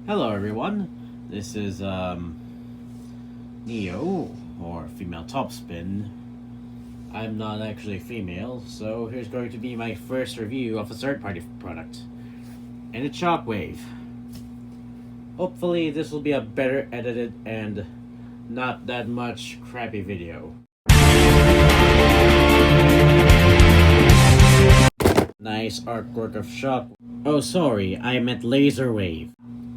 Hello everyone, this is Neo, or female topspin. I'm not actually female, so here's going to be my first review of a third-party product. And it's Shockwave. Hopefully this will be a better edited and not that much crappy video. Nice artwork of Shock. Oh sorry, I meant Laserwave.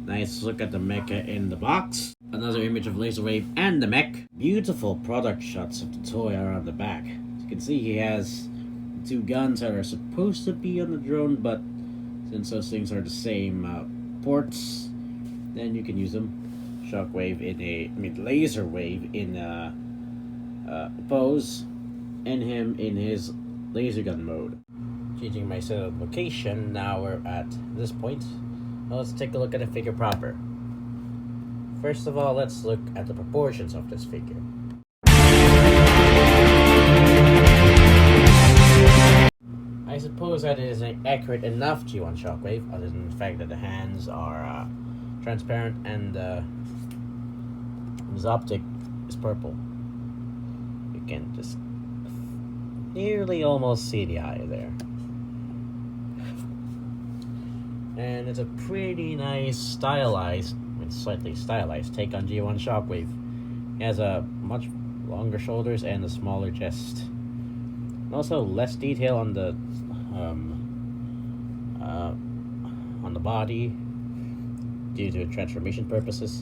Nice look at the mecha in the box. Another image of Laserwave and the mech. Beautiful product shots of the toy are on the back. As you can see, he has two guns that are supposed to be on the drone, but since those things are the same ports, then you can use them. Shockwave Laserwave in a pose, and him in his laser gun mode. Changing my set of location, now we're at this point. Now let's take a look at the figure proper. First of all, let's look at the proportions of this figure. I suppose that it is accurate enough to you on Shockwave, other than the fact that the hands are transparent and his optic is purple. You can just nearly almost see the eye there. And it's a pretty nice slightly stylized take on G1 Shockwave. He has a much longer shoulders and a smaller chest. And also less detail on the body due to transformation purposes.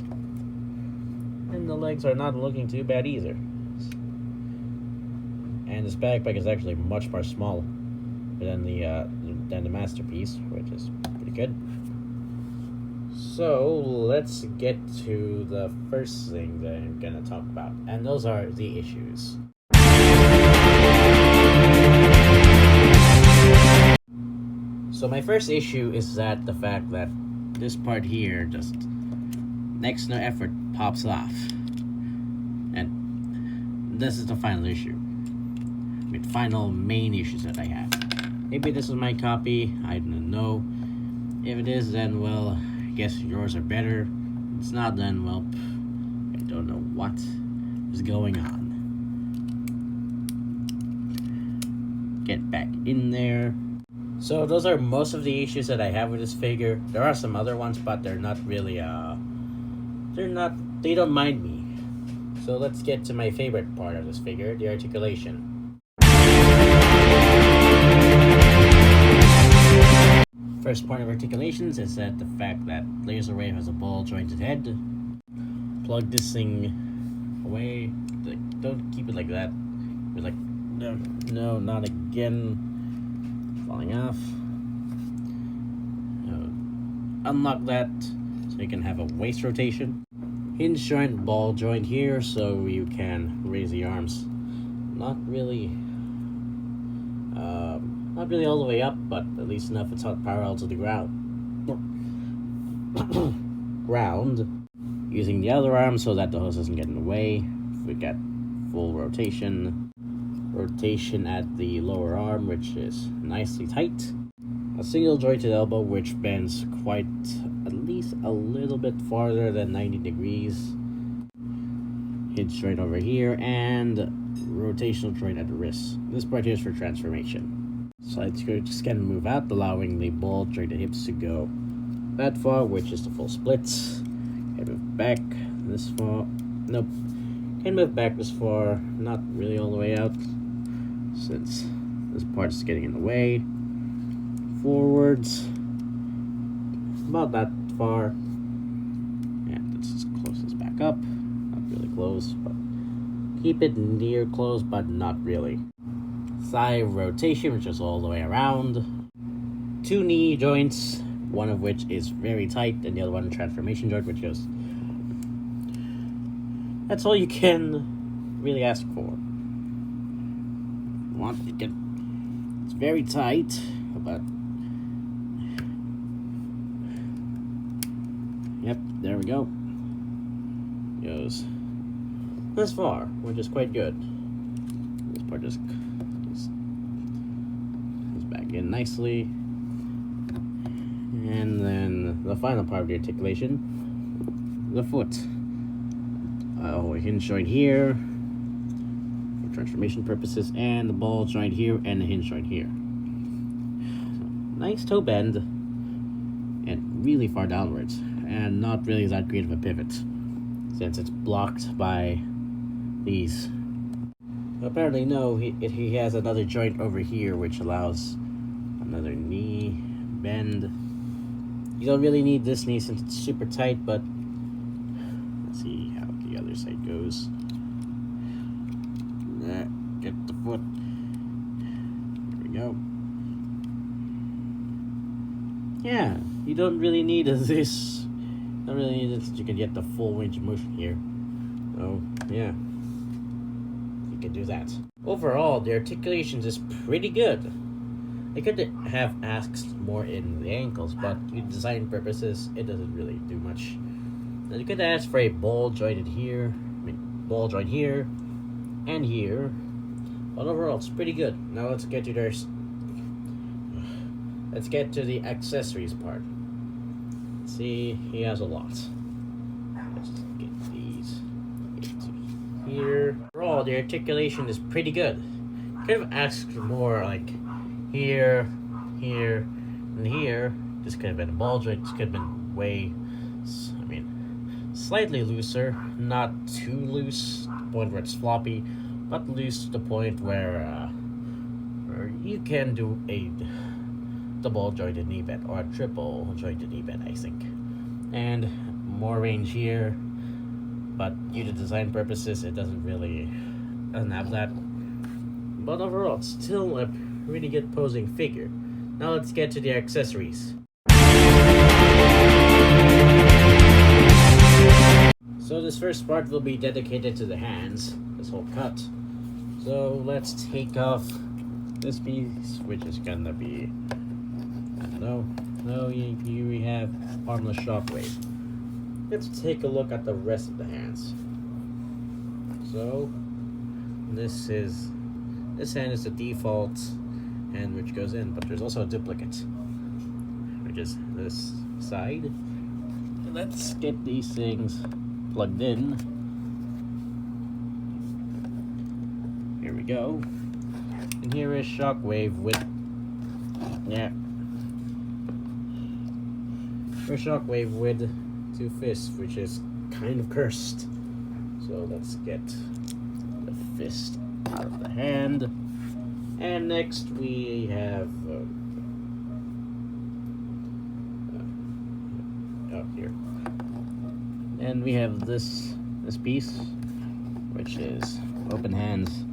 And the legs are not looking too bad either. And his backpack is actually much more small than the masterpiece, which is pretty good. So let's get to the first thing that I'm gonna talk about, and those are the issues. So my first issue is that the fact that this part here just next to no effort pops off, and this is the final issue. Final main issues that I have. Maybe this is my copy, I don't know. If it is, then well, I guess yours are better. If it's not, then well, I don't know what is going on. Get back in there. So those are most of the issues that I have with this figure. There are some other ones, but they're not really, they don't mind me. So let's get to my favorite part of this figure, the articulation. First point of articulations is that the fact that Laserwave has a ball jointed head. Plug this thing away. Don't keep it like that. We're like, no, not again. Falling off. Unlock that so you can have a waist rotation. Hinge joint, ball joint here, so you can raise the arms. Not really all the way up, but at least enough it's not parallel to the ground. Using the other arm so that the hose doesn't get in the way. We got full rotation. Rotation at the lower arm, which is nicely tight. A single jointed elbow, which bends quite at least a little bit farther than 90 degrees. Hinge joint over here, and rotational joint at the wrist. This part here is for transformation. Side skirt just can move out, allowing the ball jointed hips to go that far, which is the full split. Can move back this far. Nope. Can move back this far. Not really all the way out, since this part is getting in the way. Forwards. About that far. And let's just close this back up. Not really close, but keep it near close, but not really. Thigh rotation, which is all the way around. Two knee joints, one of which is very tight, and the other one transformation joint, which goes. That's all you can really ask for. It's very tight, but yep, there we go. Goes this far, which is quite good. This part just goes back in nicely. And then the final part of the articulation, the foot. A hinge joint here for transformation purposes, and the ball joint here, and the hinge joint here. So, nice toe bend, and really far downwards, and not really that great of a pivot, since it's blocked by these. Apparently, no, he has another joint over here, which allows another knee bend. You don't really need this knee since it's super tight, but let's see how the other side goes. Get the foot. There we go. Yeah, you don't really need this. Don't really need this. You can get the full range of motion here. So yeah, you can do that. Overall, the articulations is pretty good. They could have asked more in the ankles, but for design purposes, it doesn't really do much. Now you could ask for a ball jointed here, ball joint here, and here. But overall, it's pretty good. Now let's get to the accessories part. See, he has a lot. Let's get these here. Overall, the articulation is pretty good. Could have asked for more, like here, here, and here. This could have been a ball joint. This could have been way, slightly looser, not too loose to the point where it's floppy, but loose to the point where you can do a double jointed knee bend or a triple jointed knee bend, I think. And more range here, but due to design purposes, it doesn't have that. But overall, it's still a really good posing figure. Now let's get to the accessories. So this first part will be dedicated to the hands, this whole cut. So let's take off this piece, which is gonna be, I don't know. No, here we have armless shockwave. Let's take a look at the rest of the hands. So this hand is the default hand which goes in, but there's also a duplicate, which is this side. Let's get these things plugged in. Here we go. And here is shockwave with shockwave with two fists, which is kind of cursed. So let's get the fist out of the hand. And next we have here. And we have this piece, which is open hands,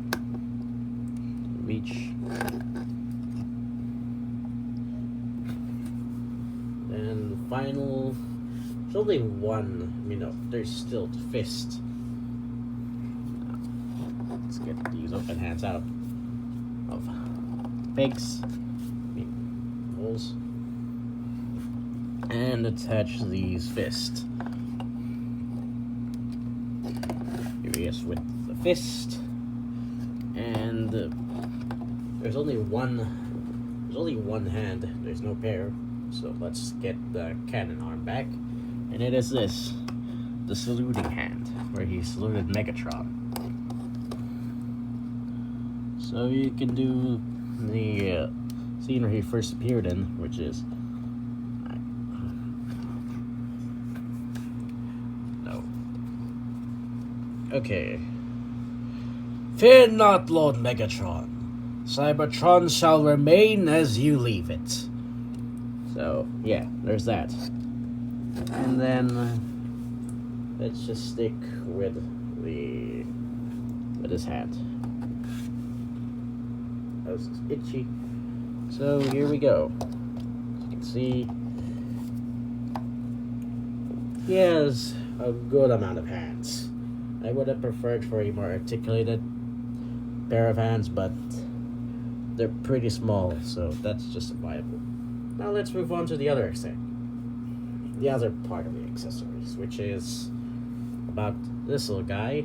reach. And the final, there's only one, there's still the fist. Let's get these open hands out of pegs, holes, and attach these fists. Here he is with the fist, and there's only one hand. There's no pair. So let's get the cannon arm back, and it is this, the saluting hand, where he saluted Megatron. So you can do the scene where he first appeared in, which is okay. Fear not, Lord Megatron. Cybertron shall remain as you leave it. So yeah, there's that. And then let's just stick with his hand. That was itchy. So here we go. As you can see, he has a good amount of hands. I would have preferred for a more articulated pair of hands, but they're pretty small, so that's justifiable. Now let's move on to the other part of the accessories, which is about this little guy,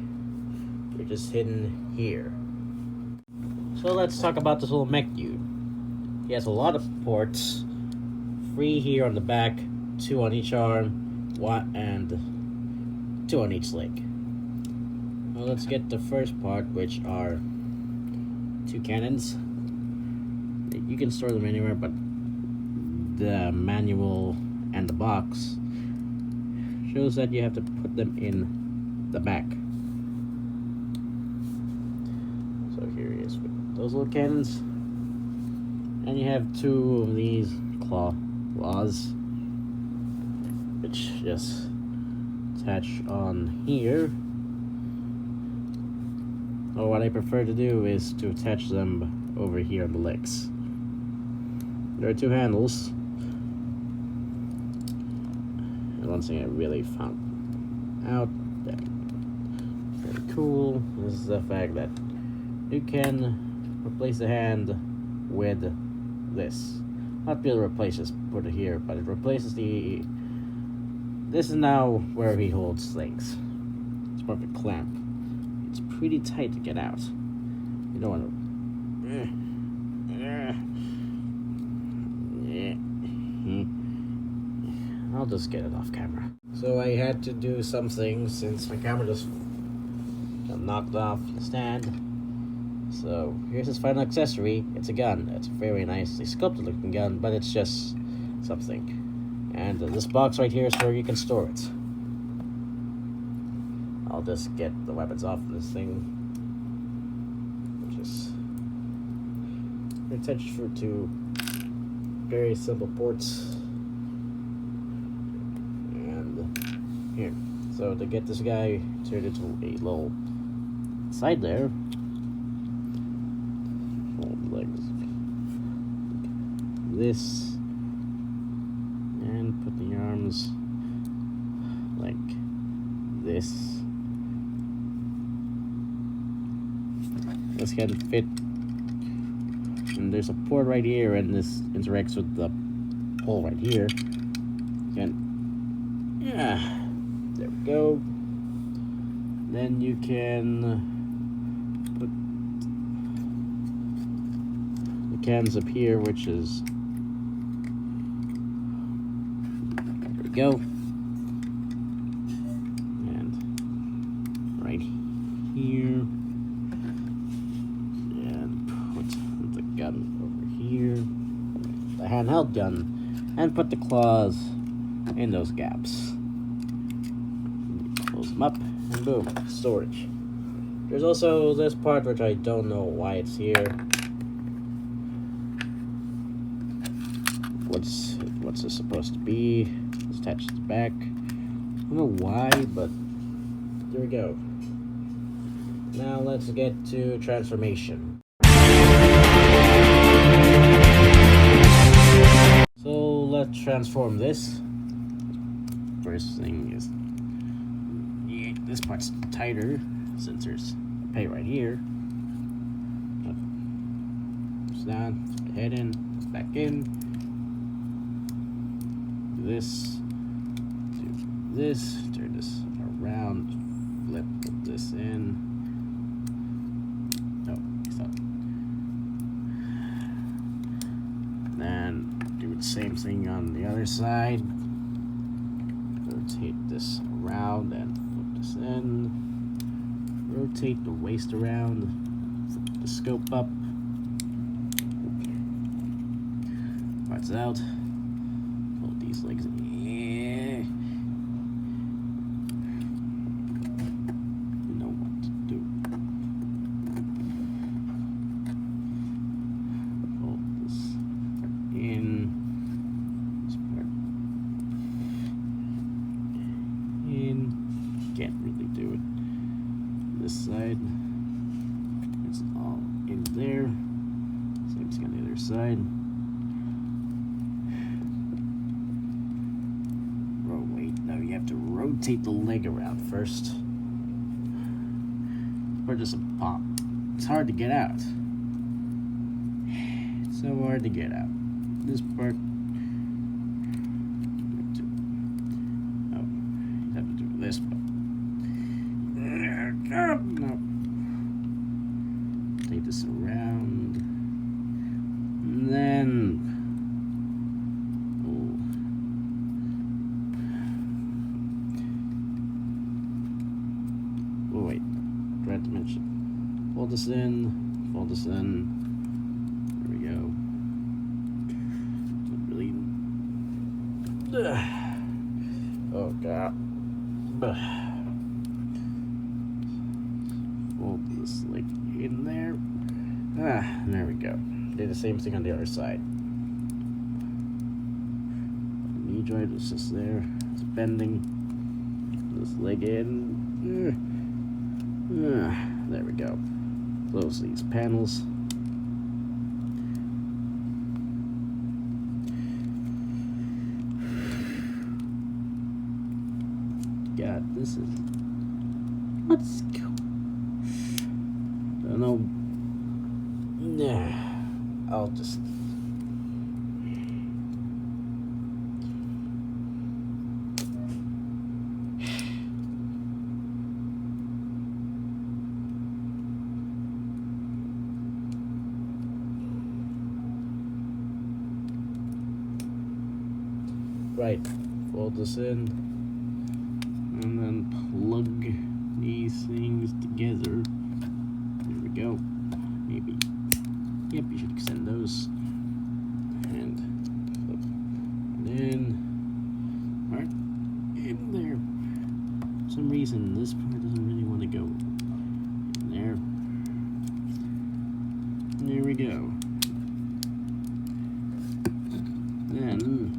which is hidden here. So let's talk about this little mech dude. He has a lot of ports 3 here on the back, 2 on each arm, and 2 on each leg. Well, let's get the first part, which are 2 cannons. You can store them anywhere, but the manual and the box shows that you have to put them in the back. So here he is with those little cannons. And you have 2 of these claws, which just attach on here. Or what I prefer to do is to attach them over here on the legs. There are 2 handles. And one thing I really found out that very cool is the fact that you can replace the hand with this. Not really replaces, put it here, but it replaces the. This is now where he holds things. It's more of a clamp. It's pretty tight to get out. You don't want to. I'll just get it off camera. So I had to do something since my camera just got knocked off the stand. So here's his final accessory. It's a gun. It's a very nicely sculpted looking gun, but it's just something. And this box right here is where you can store it. I'll just get the weapons off this thing, which is attached for 2 very simple ports. And here. So to get this guy turned into a little side there, legs this, and put the arms like this. This can fit, and there's a port right here, and this interacts with the hole right here. There we go. Then you can put cans up here, which is, there we go, and right here, and put the gun over here, the handheld gun, and put the claws in those gaps. Close them up, and boom, storage. There's also this part which I don't know why it's here. What's this supposed to be? It's attached to the back. I don't know why, but there we go. Now let's get to transformation. So let's transform this. First thing is, this part's tighter since there's a pay right here. Push down, head in, back in. This, do this, turn this around, flip, put this in. Oh, stop. Then do the same thing on the other side. Rotate this around and flip this in. Rotate the waist around, flip the scope up. Parts out. Hold these legs. Yeah. You know what to do. Hold this in. This part in. Can't really do it. This side. It's all in there. Same thing on the other side. You have to rotate the leg around first. Or just a pop. It's hard to get out. It's so hard to get out. This part. Oh, you have to do this part. No. Take this around. And then. Oh, forgot to mention. Fold this in. Fold this in. There we go. Really. Oh god. Fold this like in there. There we go. Do the same thing on the other side. Knee joint is just there. It's bending. This leg in. There we go. Close these panels. God, this is. Let's go. I don't know. Nah. I'll just. Right, fold this in, and then plug these things together. There we go. Maybe. Yep, you should extend those. And flip. And then, right in there. For some reason, this part doesn't really want to go in there. There we go. Then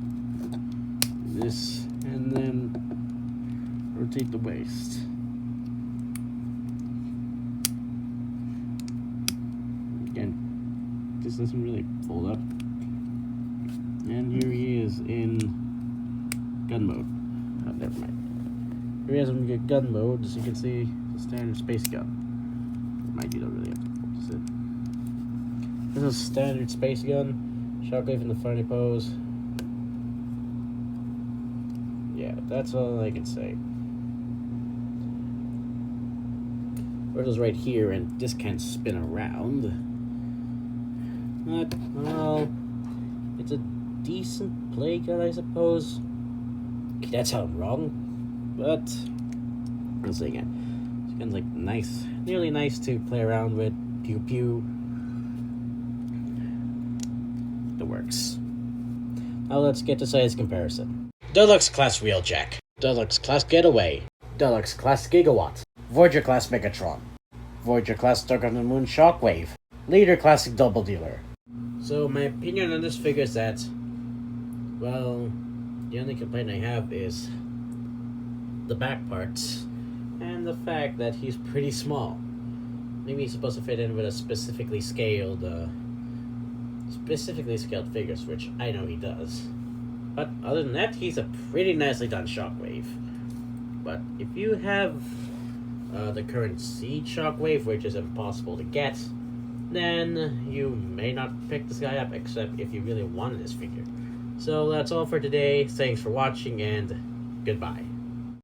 this, and then rotate the waist. Again, this doesn't really fold up. And here he is in gun mode. Oh, never mind. Here he is in gun mode, as you can see, the standard space gun. Mind you, don't really have to fold this in. This is standard space gun. Shockwave in the funny pose. Yeah, that's all I can say. Rotor's right here, and this can't spin around. But, well, it's a decent play gun, I suppose. Okay, that's how I'm wrong. But, let's say again. This gun's like nice, nearly nice to play around with. Pew pew. It works. Now let's get to size comparison. Deluxe Class Wheeljack, Deluxe Class Getaway, Deluxe Class Gigawatt, Voyager Class Megatron, Voyager Class Dark of the Moon Shockwave, Leader Classic Double Dealer. So my opinion on this figure is that, well, the only complaint I have is the back parts and the fact that he's pretty small. Maybe he's supposed to fit in with a specifically scaled figures, which I know he does. But other than that, he's a pretty nicely done Shockwave. But if you have the current Seed Shockwave, which is impossible to get, then you may not pick this guy up, except if you really wanted this figure. So that's all for today. Thanks for watching, and goodbye.